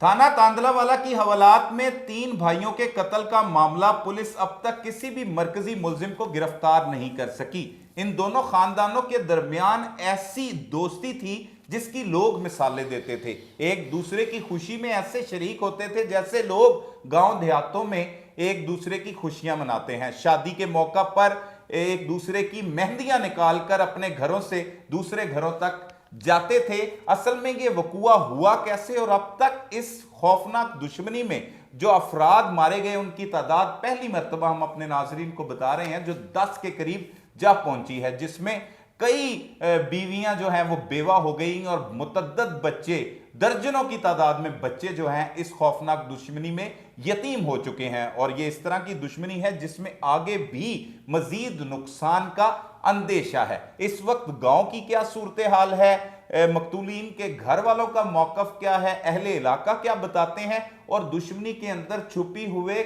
थाना तांदलावाला की हवालात में 3 भाइयों के कत्ल का मामला, पुलिस अब तक किसी भी मरकजी मुलजिम को गिरफ्तार नहीं कर सकी। इन दोनों खानदानों के दरमियान ऐसी दोस्ती थी जिसकी लोग मिसालें देते थे। एक दूसरे की खुशी में ऐसे शरीक होते थे जैसे लोग गांव देहातों में एक दूसरे की खुशियां मनाते हैं। शादी के मौका पर एक दूसरे की मेहंदियां निकालकर अपने घरों से दूसरे घरों तक जाते थे। असल में ये वकुआ हुआ कैसे, और अब तक इस खौफनाक दुश्मनी में जो अफराद मारे गए उनकी तादाद पहली मर्तबा हम अपने नाजरीन को बता रहे हैं जो 10 के करीब जा पहुंची है, जिसमें कई बीवियां जो हैं वो बेवा हो गई और मुतद्दद बच्चे, दर्जनों की तादाद में बच्चे जो हैं इस खौफनाक दुश्मनी में यतीम हो चुके हैं। और ये इस तरह की दुश्मनी है जिसमें आगे भी मजीद नुकसान का अंदेशा है। इस वक्त गांव की क्या सूरत हाल है, मकतूलीन के घर वालों का मौकफ क्या है, अहले इलाका क्या बताते हैं, और दुश्मनी के अंदर छुपी हुए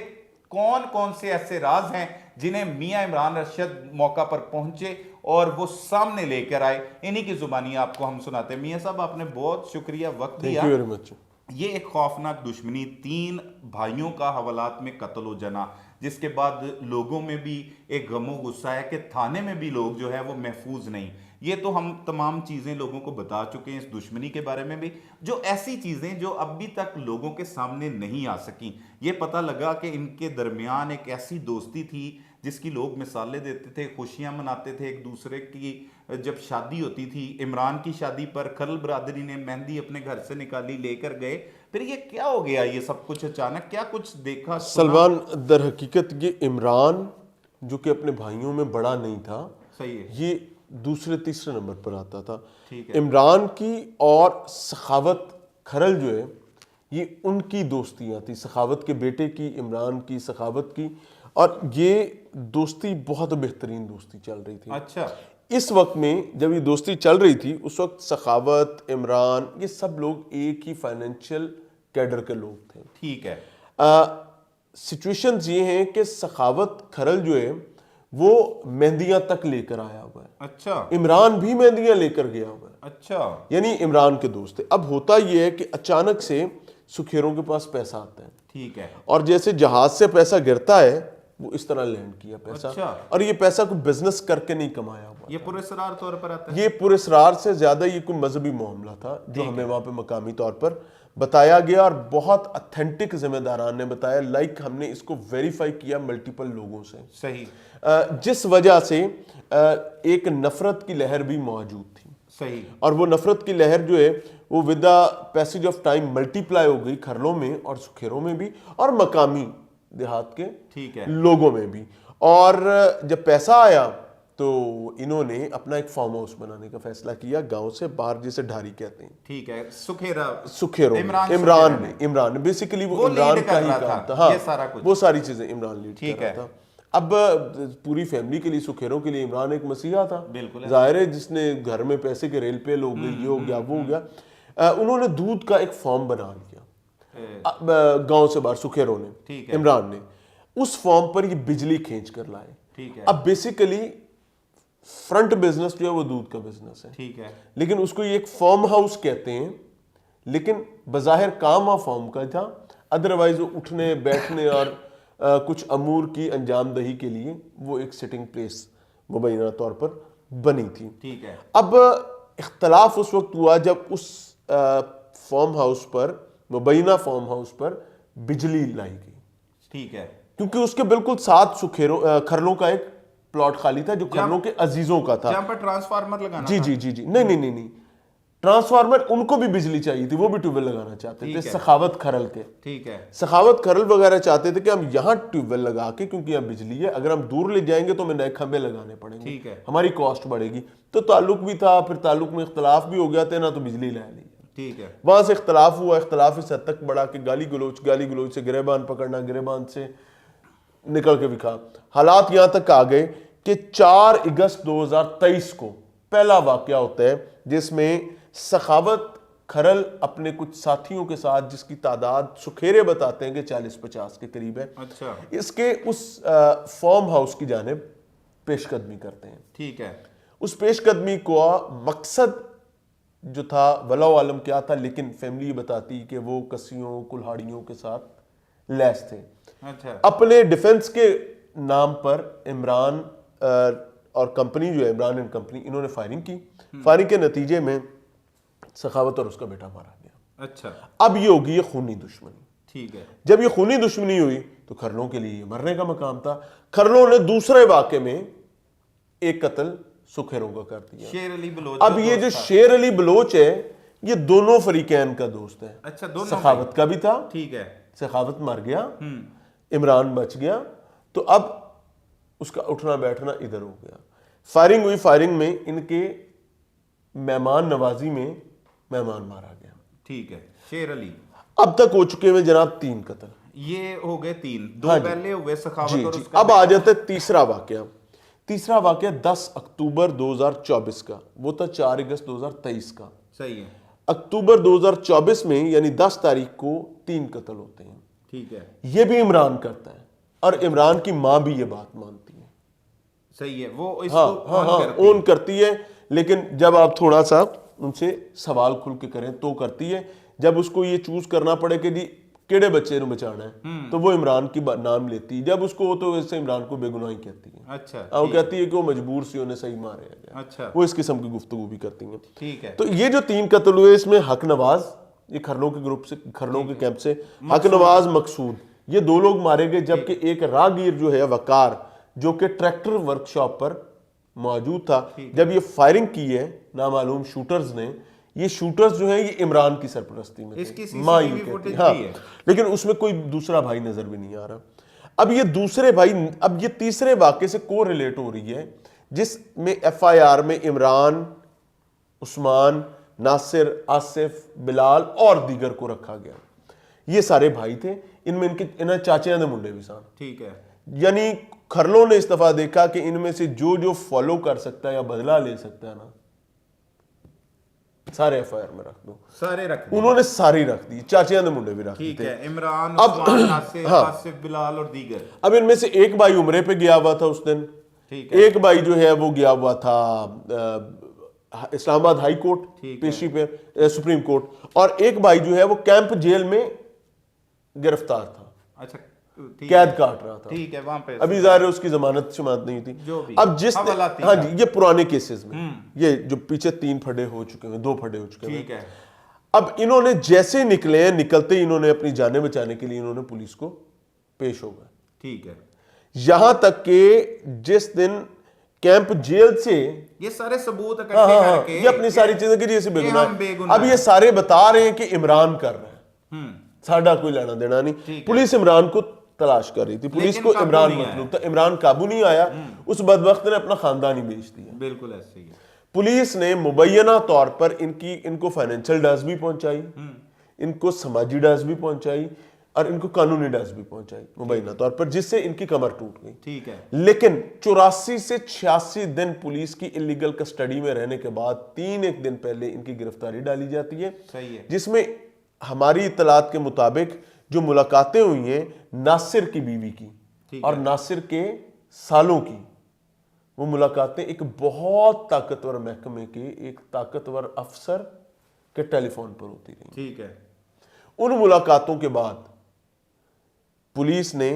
कौन कौन से ऐसे राज हैं जिन्हें मियां इमरान अरशद मौका पर पहुंचे और वो सामने लेकर आए, इन्हीं की जुबानी आपको हम सुनाते हैं। मियां साहब, आपने बहुत शुक्रिया वक्त दिया। Thank you very much. ये एक खौफनाक दुश्मनी, 3 भाइयों का हवालात में कत्ल हो जाना, जिसके बाद लोगों में भी एक गमो गुस्सा है कि थाने में भी लोग जो है वो महफूज नहीं। ये तो हम तमाम चीज़ें लोगों को बता चुके हैं इस दुश्मनी के बारे में भी, जो ऐसी चीज़ें जो अभी तक लोगों के सामने नहीं आ सकी। ये पता लगा कि इनके दरमियान एक ऐसी दोस्ती थी जिसकी लोग मिसालें देते थे, खुशियां मनाते थे एक दूसरे की। जब शादी होती थी, इमरान की शादी पर खरल बरादरी ने मेहंदी अपने घर से निकाली, लेकर गए। फिर ये क्या हो गया, ये सब कुछ अचानक, क्या कुछ देखा सलमान, दर हकीकत ये इमरान जो कि अपने भाइयों में बड़ा नहीं था, सही है, ये दूसरे तीसरे नंबर पर आता था। ठीक है। इमरान की और सखावत खरल जो है ये उनकी दोस्तियां थी, सखावत के बेटे की, इमरान की, सखावत की, और ये दोस्ती बहुत बेहतरीन दोस्ती चल रही थी। अच्छा, इस वक्त में जब ये दोस्ती चल रही थी उस वक्त सखावत, इमरान, ये सब लोग एक ही फाइनेंशियल कैडर के लोग थे। ठीक है। सिचुएशंस ये हैं कि सखावत खरल जो है वो मेहंदियां तक लेकर आया हुआ है। अच्छा, इमरान भी मेहंदियां लेकर गया हुआ है। अच्छा, यानी इमरान के दोस्त थे। अब होता यह है कि अचानक से सुखेरों के पास पैसा आता है, ठीक है, और जैसे जहाज से पैसा गिरता है वो इस तरह लैंड किया पैसा। अच्छा। और ये पैसा कोई बिजनेस करके नहीं कमाया हुआ, ये पूरे सरार तौर पर आता है। ये पूरे सरार से ज्यादा ये कोई मजहबी मामला था जो हमें वहां पे मकामी तौर पर बताया गया, और बहुत अथेंटिक जिम्मेदारान ने बताया। लाइक हमने इसको वेरीफाई किया मल्टीपल लोगों से, सही, जिस वजह से एक नफरत की लहर भी मौजूद थी। सही, और वो नफरत की लहर जो है वो with the passage of time multiply हो गई खरलों में और सुखेरों में भी, और मकामी देहात के ठीक है, लोगों में भी। और जब पैसा आया तो इन्होंने अपना एक फार्म हाउस बनाने का फैसला किया, गांव से बाहर, जिसे ढारी कहते हैं। ठीक है। सुखेरा, सुखेरों इमरान ने बेसिकली वो इमरान का ही काम था। हाँ, ये सारा कुछ, वो सारी चीजें इमरान लीड ठीक कर रहा है। था। अब पूरी फैमिली के लिए, सुखेरों के लिए इमरान एक मसीहा था, बिल्कुल, जाहिर है, जिसने घर में पैसे के रेल पेल हो गई, ये हो गया, वो हो गया। उन्होंने दूध का एक फॉर्म बना लिया गांव से बाहर, सुखेरों ने, ठीक है, इमरान ने। उस फॉर्म पर ये बिजली खींच कर लाए। ठीक है, अब बेसिकली फ्रंट बिजनेस जो है वो दूध का बिजनेस है, ठीक है, लेकिन उसको ये एक फार्म हाउस कहते हैं, लेकिन बजाहिर काम फार्म का था। अदरवाइज वो उठने बैठने और कुछ अमूर की अंजामदही के लिए वो एक सिटिंग प्लेस मुबैना तौर पर बनी थी। ठीक है। अब इख्तलाफ उस वक्त हुआ जब उस फार्म हाउस पर, मुबैना फार्म हाउस पर बिजली लाई गई, ठीक है, क्योंकि उसके बिल्कुल साथ सुखेरों खरलों का एक प्लॉट खाली था जो खरलों के अजीजों का था, जहां पर ट्रांसफार्मर लगाना जी था। जी जी जी, नहीं, ट्रांसफार्मर, उनको भी बिजली चाहिए थी, वो भी ट्यूबवेल लगाना चाहते थे, सखावत खरल के। ठीक है, सखावत खरल वगैरह चाहते थे कि हम यहाँ ट्यूबवेल लगा के, क्योंकि यहाँ बिजली है, अगर हम दूर ले जाएंगे तो हमें नए खंभे लगाने पड़ेंगे, ठीक है, हमारी कॉस्ट बढ़ेगी। तो ताल्लुक भी था, फिर ताल्लुक में इख्तलाफ भी हो गया था ना, तो बिजली ला ली। ठीक है, वहां से इख्तलाफ हुआ, इख्तलाफ इस हद तक बढ़ा कि गाली गलोच से गिरेबान पकड़ना, गिरेबान से निकल के विखा। हालात यहां तक आ गए कि 4 अगस्त 2023 को पहला वाकया होता है जिसमें सखावत खरल अपने कुछ साथियों के साथ, जिसकी तादाद सुखेरे बताते हैं कि 40-50 के करीब है, अच्छा, इसके उस फार्म हाउस की जानिब पेशकदमी करते हैं। ठीक है, उस पेशकदमी को मकसद जो था वला आलम क्या था, लेकिन फैमिली ये बताती कि वो कस्सियों कुल्हाड़ियों के साथ लैस थे। अच्छा। अपने डिफेंस के नाम पर इमरान और कंपनी जो है इमरान एंड कंपनी, इन्होंने फायरिंग की। फायरिंग के नतीजे में सखावत और उसका बेटा मारा गया। अच्छा। अब ये होगी ये खूनी दुश्मनी। ठीक है। जब ये खूनी दुश्मनी हुई तो खरलों के लिए मरने का मकाम था। खरलों ने दूसरे वाक़े में एक कत्ल सुखेरों का कर दिया। शेर अली बलोच। अब ये जो शेर अली बलोच है ये दोनों फरीकैन का दोस्त है। अच्छा, दोनों सखावत का भी था। ठीक है। सखावत मर गया, इमरान बच गया, तो अब उसका उठना बैठना इधर हो गया। फायरिंग हुई, फायरिंग में इनके मेहमान नवाजी में मेहमान मारा गया। ठीक है। शेर अली अब तक हो चुके हैं जनाब 3 कत्ल। ये हो गए 3, 2 हाँ जी। पहले हुए सखावत जी, और जी। उसका अब आ जाता है तीसरा वाकया। तीसरा वाकया 10 अक्टूबर 2024 का, वो था 4 अगस्त 2023 का। सही है। अक्टूबर 2024 में यानी 10 तारीख को 3 कत्ल होते हैं। ठीक है। ये भी इमरान करता है और इमरान की मां भी ये बात मानती है। सही है। वो इसको हाँ, ऑन करती ओन करती है, लेकिन जब आप थोड़ा सा उनसे सवाल खुल के करें तो करती है। जब उसको ये चूज करना पड़े कि जी केड़े बच्चे ਨੂੰ बचाना है, तो वो इमरान की नाम लेती है। जब उसको तो वैसे इमरान को बेगुनाही कहती है। अच्छा। वो कहती है कि वो मजबूर सी उन्हें सही मारे गया। अच्छा। वो इस किस्म की गुफ्तगू भी करती हैं। ठीक है। तो ये जो 3 कत्ल हुए इसमें हक नवाज, ये खरलों के ग्रुप से, खरलों के कैंप से, हक नवाज मकसूद, ये 2 लोग मारे गए। जबकि एक राहगीर जो है वकार, जो कि ट्रैक्टर वर्कशॉप पर मौजूद था, जब ये फायरिंग की है नामालूम शूटर्स ने, ये शूटर्स जो है ये इमरान की सरपरस्ती में इसकी थे। मां ये CCTV कहती फुटेज है। हाँ, भी है। लेकिन उसमें कोई दूसरा भाई नजर भी नहीं आ रहा। अब ये दूसरे भाई, अब ये तीसरे वाक़े से को रिलेट हो रही है, जिसमें FIR में इमरान, उस्मान, नासिर, आसिफ, बिलाल और दीगर को रखा गया। ये सारे भाई थे, इनमें इन्हें चाचे दे मुंडे भी सन। ठीक है। यानी खरलों ने इस दफा देखा कि इनमें से जो जो फॉलो कर सकता है या बदला ले सकता है ना, सारे FIR में रख दो। सारे रख दिए। उन्होंने सारी रख दी, चाचियां दे मुंडे भी रख ठीक दी। है। इमरान, अब- उस्मान, नासिर, हाँ। आसिफ, बिलाल और दीगर। अब इनमें से एक भाई उम्रे पे गया हुआ था उस दिन। ठीक है। एक भाई जो है वो गया हुआ था इस्लामाबाद हाई कोर्ट ठीक पेशी पे, सुप्रीम कोर्ट, और एक भाई जो है वो कैंप जेल में गिरफ्तार था, अच्छा। ठीक कैद है। काट रहा था। ठीक है। वहां पे अभी ज़ाहिर है उसकी जमानत शमानत नहीं थी। जो भी अब जिस हवालाती हाँ का। जी, ये पुराने केसेस में, ये जो पीछे 3 फटे हो चुके हैं, 2 फटे हो चुके हैं। ठीक है। अब इन्होंने जैसे निकले हैं, निकलते ही इन्होंने अपनी जानें बचाने के लिए इन्होंने पुलिस को पेश हो गए। ठीक है। यहां तक कि जिस दिन कैंप जेल से ये सारे सबूत इकट्ठे हाँ, करके ये अपनी सारी चीजें की जी ऐसे हम बेगुनाह। बेगुनाह अब ये सारे बता रहे हैं कि इमरान कर रहा है, हम्म। साडा कोई लेना देना नहीं। ठीक है। पुलिस इमरान को तलाश कर रही थी, पुलिस लेकिन को काबू इमरान नहीं मतलूब था, इमरान काबू नहीं आया। उस बदबख्त ने अपना खानदान ही बेच दिया। बिल्कुल ऐसे ही है। पुलिस ने मुबैना तौर पर इनको फाइनेंशियल डैस भी पहुंचाई, इनको समाजी डैस भी पहुंचाई और इनको कानूनी डैस भी पहुंचाई मुबैना तौर पर, जिससे इनकी कमर टूट गई। ठीक है। लेकिन 84 से 86 दिन पुलिस की इलीगल कस्टडी में रहने के बाद 1 दिन पहले इनकी गिरफ्तारी डाली जाती है। सही है। जिसमें हमारी इतलात के मुताबिक जो मुलाकातें हुई हैं नासिर की बीवी की और नासिर के सालों की, वो मुलाकातें एक बहुत ताकतवर महकमे के एक ताकतवर अफसर के टेलीफोन पर होती रही। ठीक है। उन मुलाकातों के बाद पुलिस ने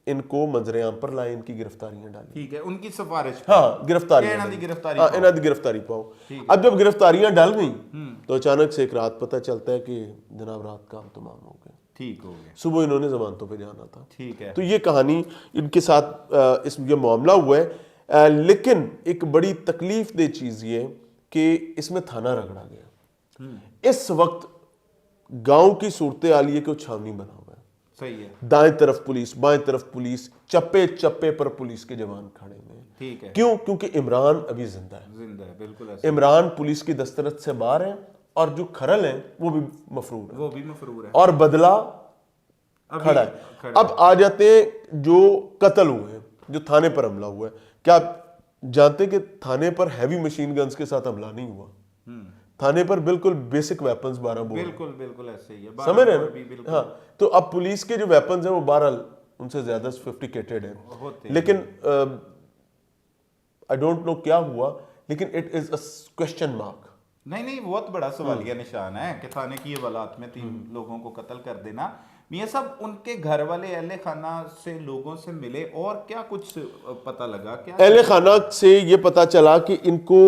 इनको मंजरेआम पर लाए, इनकी गिरफ्तारियां डाली। ठीक है। उनकी सिफारिश। हाँ, गिरफ्तारियां इन्हां दी डाली। गिरफ्तारी हाँ, पाओ। इन्हां दी गिरफ्तारी पाओ। अब जब गिरफ्तारियां डल गई तो अचानक से एक रात पता चलता है कि जनाब रात काम तमाम हो गया, ठीक हो गया। सुबह इन्होंने जमानतों पे जाना था। ठीक है। तो ये कहानी इनके साथ ये मामला हुआ है। लेकिन एक बड़ी तकलीफ दे चीज़ ये कि इसमें थाना रगड़ा गया। इस वक्त गांव की सूरत हाल ये कि छावनी बना हुआ है। सही है। दाएं तरफ पुलिस, बाएं तरफ पुलिस, चप्पे चप्पे पर पुलिस के जवान खड़े हुए हैं। ठीक है। क्यों? क्योंकि इमरान अभी जिंदा है। जिंदा है। बिल्कुल ऐसे। इमरान पुलिस की दस्तरत से बाहर है और जो खरल है वो भी मफरूर है, वो भी मफरूर है और बदला अभी खड़ा है। अब आ जाते हैं जो कत्ल हुए हैं, जो थाने पर हमला हुआ है। क्या आप जानते कि थाने पर हैवी मशीन गन्स के साथ हमला नहीं हुआ? थाने पर बिल्कुल बेसिक वेपन्स 12 बोर। बिल्कुल बिल्कुल ऐसे ही है। समझ रहे भी हैं ना? बिल्कुल हाँ, तो अब पुलिस के जो वेपन्स हैं वो 12 उनसे ज्यादा सोफिस्टिकेटेड हैं। लेकिन आई डोंट नो क्या हुआ, लेकिन it is a question mark नहीं नहीं, बहुत बड़ा सवालिया निशान है कि थाने की हवालात में 3 लोगों को कत्ल कर देना। मियां साहब, उनके घर वाले अहले खाना से लोगों से मिले और क्या कुछ पता लगा? क्या अहले खाना से ये पता चला कि इनको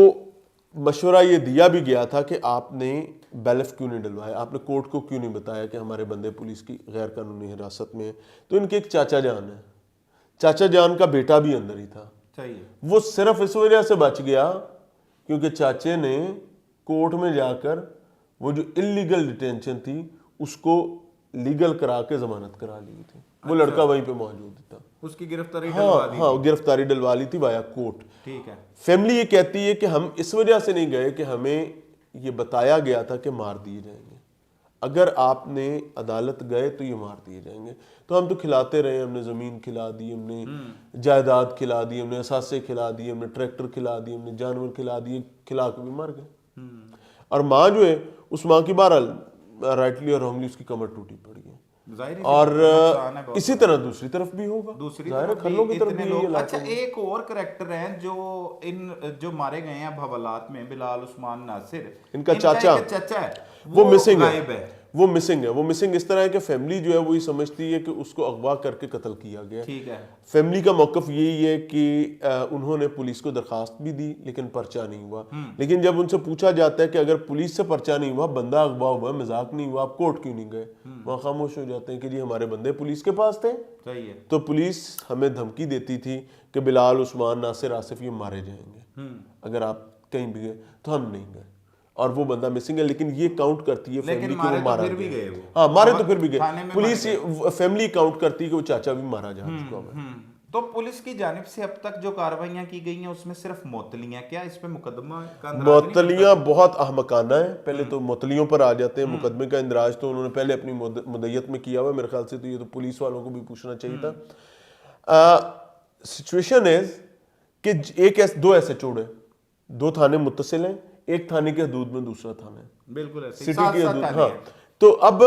मशवरा ये दिया भी गया था कि आपने बैलेफ क्यों नहीं डलवाया, आपने कोर्ट को क्यों नहीं बताया कि हमारे बंदे पुलिस की गैर कानूनी हिरासत में है। तो इनके एक चाचा जान है, चाचा जान का बेटा भी अंदर ही था। चाहिए वो सिर्फ इस वजह से बच गया क्योंकि चाचे ने कोर्ट में जाकर वो जो इलीगल डिटेंशन थी उसको लीगल करा के जमानत करा ली थी। वो लड़का वहीं पे मौजूद था, उसकी गिरफ्तारी डलवा दी। हाँ गिरफ्तारी डलवा ली थी वाया कोर्ट। ठीक है। फैमिली ये कहती है कि हम इस वजह से नहीं गए कि हमें ये बताया गया था कि मार दिए जाएंगे, अगर आपने अदालत गए तो ये मार दिए जाएंगे। तो हम तो खिलाते रहे, हमने ज़मीन खिला दी, हमने जायदाद खिला दी, हमने असासे खिला दिए, हमने ट्रैक्टर खिला दिए, हमने जानवर खिला दिए, खिला के भी मर गए। और माँ जो है, उस माँ की बहरहाल राइटली और रॉन्गली उसकी कमर टूटी पड़ी है। और इसी तरह दूसरी तरफ भी होगा, दूसरी जाहिर तरफ खल्लों की तरफ इतने भी लोग। यही अच्छा, एक और करेक्टर हैं जो मारे गए हैं हवालात में, बिलाल उस्मान नासिर, इनका चाचा एक चाचा है, वो मिसिंग गायब है। वो मिसिंग है। वो मिसिंग इस तरह है कि फैमिली जो है वो ये समझती है कि उसको अगवा करके कत्ल किया गया। ठीक है। फैमिली का मौकफ यही है कि उन्होंने पुलिस को दरखास्त भी दी लेकिन पर्चा नहीं हुआ। लेकिन जब उनसे पूछा जाता है कि अगर पुलिस से पर्चा नहीं हुआ, बंदा अगवा हुआ, मजाक नहीं हुआ, आप कोर्ट क्यों नहीं गए, वहाँ खामोश हो जाते हैं कि जी हमारे बंदे पुलिस के पास थे। सही है। तो पुलिस हमें धमकी देती थी कि बिलाल उस्मान नासिर आसिफ ये मारे जाएंगे, अगर आप कहीं भी गए। तो हम नहीं गए और वो बंदा मिसिंग है। लेकिन ये काउंट करती है फैमिली को, वो मारा फिर भी गए वो। हाँ, मारे तो फिर भी गए। पुलिस फैमिली काउंट करती है कि वो चाचा भी मारा जा चुका है। तो पुलिस की जानिब से अब तक जो कार्रवाइयां की गई हैं उसमें सिर्फ मुअत्तलियां, क्या इस पे मुकदमा का इंदराज नहीं? मुअत्तलियां बहुत अहमकाना है। पहले तो मुअत्तलियों पर आ जाते हैं। मुकदमे का इंदराज तो उन्होंने पहले अपनी मुद्दत में किया हुआ, मेरे ख्याल से। तो ये तो पुलिस वालों को भी पूछना चाहिए था। सिचुएशन इज कि दो ऐसे चोड़ है, 2 थाने मुत्तसिल हैं, एक थाने के हदूद में दूसरा थाना है, बिल्कुल ऐसे सिटी की हदूद। हाँ, तो अब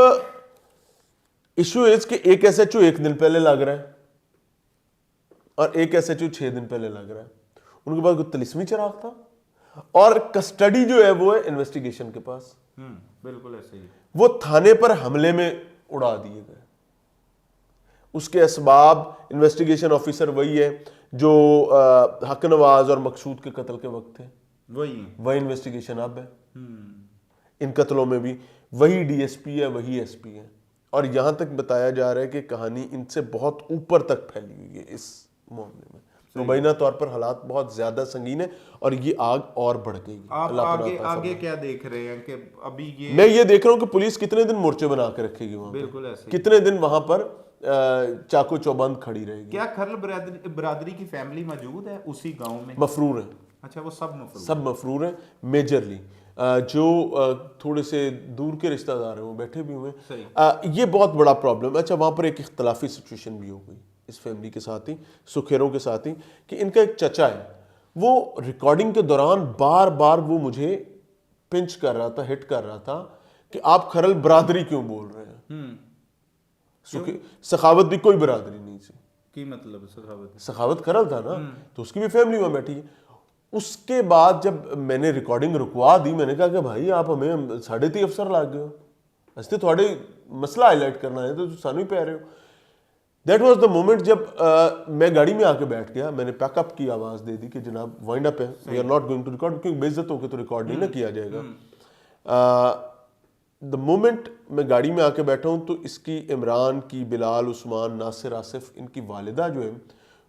इशू इज कि एक एसएचओ 1 दिन पहले लग रहा है और एक एसएचओ 6 दिन पहले लग रहा है। उनके पास कोई तिलिस्मी चिराग था और कस्टडी जो है वो है इन्वेस्टिगेशन के पास। बिल्कुल ऐसे ही। वो थाने पर हमले में उड़ा दिए गए। उसके असबाब इन्वेस्टिगेशन ऑफिसर वही है जो हक नवाज और मकसूद के कत्ल के वक्त थे, वही इन्वेस्टिगेशन अब है। इन कत्लों में भी वही डीएसपी है, वही एसपी है। और यहां तक बताया जा रहा है कि कहानी इनसे बहुत ऊपर तक फैली हुई है इस मामले में। मुबैना तौर पर हालात बहुत ज्यादा संगीन है और ये आग और बढ़ गई। आप आगे क्या देख रहे हैं कि अभी मैं ये देख रहा हूँ कि पुलिस कितने दिन मोर्चे बना के रखेगी वहां, बिल्कुल ऐसे, कितने दिन वहां पर चाको चौबंद खड़ी रहेगी। क्या खरल बरादरी की फैमिली मौजूद है उसी गांव में? मफरूर है। अच्छा, वो सब मफरूर है मेजरली। जो थोड़े से दूर के रिश्तेदार हैं वो बैठे भी हुए हैं। ये बहुत बड़ा प्रॉब्लम। अच्छा, वहाँ पर एक इख्तलाफी सिचुएशन भी हो गई इस फैमिली के साथ ही, सुखेरों के साथ ही, कि इनका एक चचा है, वो रिकॉर्डिंग के दौरान बार बार वो मुझे पिंच कर रहा था, हिट कर रहा था कि आप खरल बरादरी क्यों बोल रहे हैं। सखावत भी कोई बरादरी नहीं थी की, मतलब सखावत खरल था ना, तो उसकी भी फैमिली वहाँ बैठी है। उसके बाद जब मैंने रिकॉर्डिंग रुकवा दी, मैंने कहा कि भाई आप हमें 3.5 अफसर ला गए हो, असते थोड़े मसला हाईलाइट करना है तो सानू ही पै रहे हो। दैट वाज द मोमेंट जब मैं गाड़ी में आके बैठ गया, मैंने पैकअप की आवाज़ दे दी कि जनाब वाइंड अप है, we are not going to record, क्योंकि बेइज्जत होकर तो रिकॉर्ड नहीं ना किया जाएगा। द मोमेंट मैं गाड़ी में आके बैठा हूँ तो इसकी इमरान की, बिलाल उस्मान, नासिर आसिफ, इनकी वालिदा जो है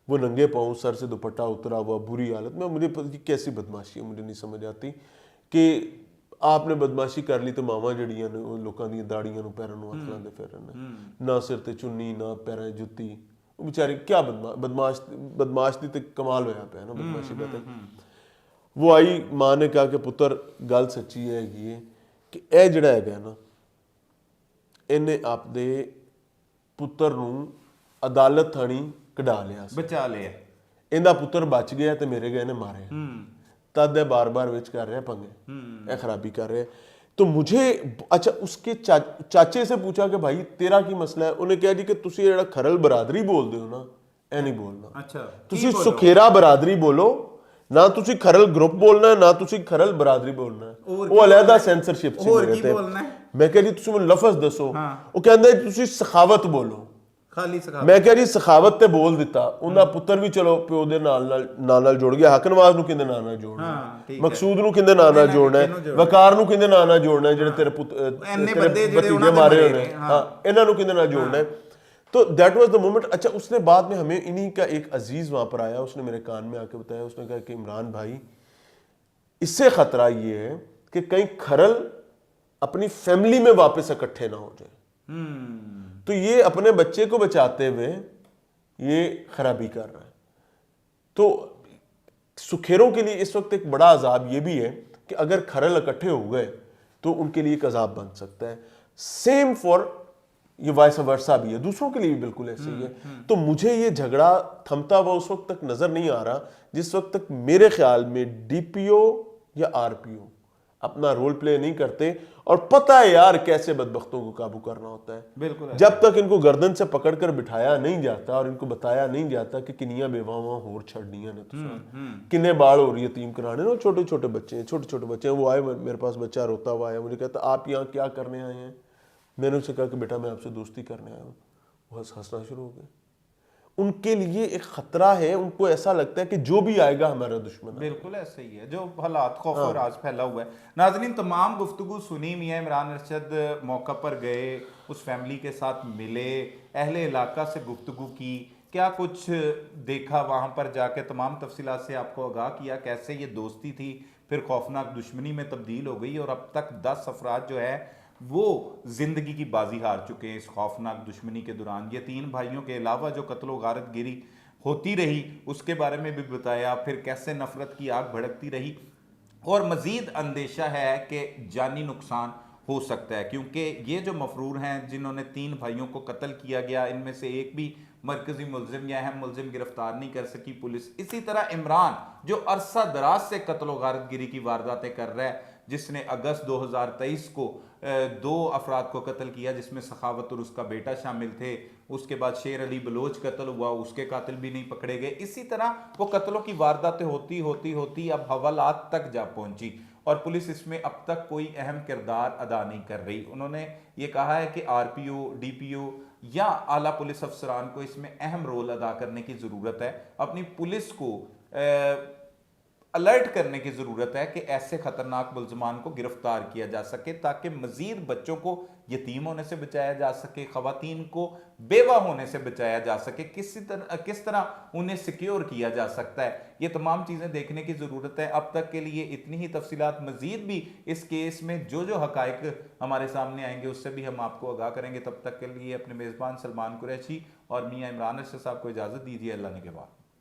वो नंगे पाँव, सर से दुपट्टा उतरा हुआ, बुरी हालत में। मुझे कैसी बदमाशी है मुझे नहीं समझ आती कि आपने बदमाशी कर ली तो मामा जड़ियां ने लोगों दी दाड़ियां नूं पैरां नूं हथ लांदे फिरन, ना सिर ते चुन्नी ना पैरां जुत्ती। वो बेचारे क्या बदमाश दी ते कमाल होया पिया ना बदमाशी का। ते वो आई, मां ने कहा कि पुत्र गल सच्ची है ये कि यह जिहड़ा है ना, इन्हें आपदे पुत्र नूं अदालत थाणी कढा लिया, बचा लिया, इहदा पुत्र बच गया ते मेरे गए ने मारे। तद बार बार विच कर रहे पंगे, खराबी कर रहे। तो मुझे अच्छा उसके चाचे से पूछा कि भाई तेरा की मसला है। उन्हें कहा जी कि तुसी जेड़ा खरल बरादरी बोलते हो ना, ऐ नहीं बोलना। अच्छा, तुसी सुखेरा बरादरी बोलो ਨਾ ਤੁਸੀਂ ਖਰਲ ਗਰੁੱਪ ਬੋਲਣਾ ਹੈ, ਨਾ ਤੁਸੀਂ ਖਰਲ ਬਰਾਦਰੀ ਬੋਲਣਾ ਹੈ। ਹੋਰ ਉਹ ਅਲੱਗਾ ਸੈਂਸਰਸ਼ਿਪ ਸੀ ਹੋਰ ਮੇਰੇ ਕੀ ਤੇ। ਬੋਲਣਾ ਹੈ? ਮੈਂ ਕਿਹਾ ਜੀ ਤੁਸੀਂ ਮੈਨੂੰ ਲਫ਼ਜ਼ ਦੱਸੋ। ਹਾਂ। ਉਹ ਕਹਿੰਦੇ ਤੁਸੀਂ ਸਖਾਵਤ ਬੋਲੋ। ਖਾਲੀ ਸਖਾਵਤ। ਮੈਂ ਕਿਹਾ ਜੀ ਸਖਾਵਤ ਤੇ ਬੋਲ ਦਿੱਤਾ। ਉਹਦਾ ਪੁੱਤਰ ਵੀ ਚਲੋ ਪਿਓ ਦੇ ਨਾਲ ਜੁੜ ਗਿਆ। ਹਕ ਨਵਾਜ਼ ਨੂੰ ਕਿਹਦੇ ਨਾਲ ਜੋੜਨਾ ਹਾਂ, ਹੈ, ਠੀਕ ਮਕਸੂਦ ਨੂੰ ਕਿਹਦੇ ਨਾਲ ਜੋੜਨਾ ਹੈ, ਵਕਾਰ ਨੂੰ ਕਿਹਦੇ ਨਾਲ ਜੋੜਨਾ ਹੈ, ਜਿਹੜੇ ਤੇਰੇ ਇੰਨੇ ਤੇਰੇ ਬੰਦੇ ਜਿਹੜੇ ਉਹਨਾਂ भतीजे ਦੇ मारे मरे हुए ने, हैं, हाँ, इन्हों को किधर ना जोड़ना है। तो दैट वाज द मोमेंट। अच्छा, उसने बाद में हमें इन्हीं का एक अजीज वहां पर आया, उसने मेरे कान में आके बताया, उसने कहा कि इमरान भाई इससे खतरा ये है कि कहीं खरल अपनी फैमिली में वापस इकट्ठे ना हो जाए। तो ये अपने बच्चे को बचाते हुए ये खराबी कर रहा है। तो सुखेरों के लिए इस वक्त एक बड़ा अजाब ये भी है कि अगर खरल इकट्ठे हो गए तो उनके लिए एक अजाब बन सकता है। सेम फॉर ये वाइस वर्सा भी है, दूसरों के लिए भी बिल्कुल ऐसे ही है। तो मुझे ये झगड़ा थमता हुआ उस वक्त तक नजर नहीं आ रहा जिस वक्त तक मेरे ख्याल में डीपीओ या आरपीओ अपना रोल प्ले नहीं करते। और पता है यार कैसे बदबख्तों को काबू करना होता है। बिल्कुल। जब तक इनको गर्दन से पकड़कर बिठाया नहीं जाता और इनको बताया नहीं जाता कि किनिया बेवावां होर छड़नियां ने तुसां, किन्ने बाल हो रही यतीम कराने ना, छोटे छोटे बच्चे हैं। वो आए, मेरे पास बच्चा रोता हुआ आया, मुझे कहता आप यहाँ क्या करने आए हैं। मैंने उससे कहा कि बेटा मैं आपसे दोस्ती करने आया हूँ। वो हंसना शुरू हो गया। उनके लिए एक खतरा है, उनको ऐसा लगता है कि जो भी आएगा हमारा दुश्मन है। बिल्कुल ऐसे ही है जो हालात खौफ और राज फैला हुआ है। नाज़रीन, तमाम गुफ्तगू सुनी। मियां इमरान अरशद मौका पर गए, उस फैमिली के साथ मिले, अहले इलाका से गुफ्तगू की, क्या कुछ देखा वहाँ पर जाके, तमाम तफसीलात से आपको आगाह किया कैसे ये दोस्ती थी फिर खौफनाक दुश्मनी में तब्दील हो गई और अब तक 10 अफराद जो है वो जिंदगी की बाजी हार चुके हैं इस खौफनाक दुश्मनी के दौरान। ये 3 भाइयों के अलावा जो कत्ल व गारत गिरी होती रही उसके बारे में भी बताया, फिर कैसे नफरत की आग भड़कती रही और मजीद अंदेशा है कि जानी नुकसान हो सकता है क्योंकि ये जो मफरूर हैं जिन्होंने 3 भाइयों को कत्ल किया गया, इनमें से एक भी मरकजी मुलजिम या अहम मुलजिम गिरफ्तार नहीं कर सकी पुलिस। इसी तरह इमरान जो अरसा दराज से कत्ल व गारत गिरी की वारदातें कर रहा है, जिसने अगस्त 2023 को 2 अफराद को कत्ल किया जिसमें सखावत और उसका बेटा शामिल थे। उसके बाद शेर अली बलोच कत्ल हुआ, उसके कातिल भी नहीं पकड़े गए। इसी तरह वो कत्लों की वारदातें होती होती होती अब हवालात तक जा पहुंची और पुलिस इसमें अब तक कोई अहम किरदार अदा नहीं कर रही। उन्होंने ये कहा है कि आरपीओ, डीपीओ या आला पुलिस अफसरान को इसमें अहम रोल अदा करने की ज़रूरत है। अपनी पुलिस को अलर्ट करने की ज़रूरत है कि ऐसे ख़तरनाक मुल्ज़िमान को गिरफ्तार किया जा सके ताकि मज़ीद बच्चों को यतीम होने से बचाया जा सके, ख़वातीन को बेवा होने से बचाया जा सके, किस तरह उन्हें सिक्योर किया जा सकता है। ये तमाम चीज़ें देखने की ज़रूरत है। अब तक के लिए इतनी ही तफसीलात, मज़ीद भी इस केस में जो जो हक़ाइक़ हमारे सामने आएंगे उससे भी हम आपको आगाह करेंगे। तब तक के लिए अपने मेज़बान सलमान कुरैशी और मियां इमरान अरशद साहब को इजाज़त दीजिए। अल्लाह ने के बाद।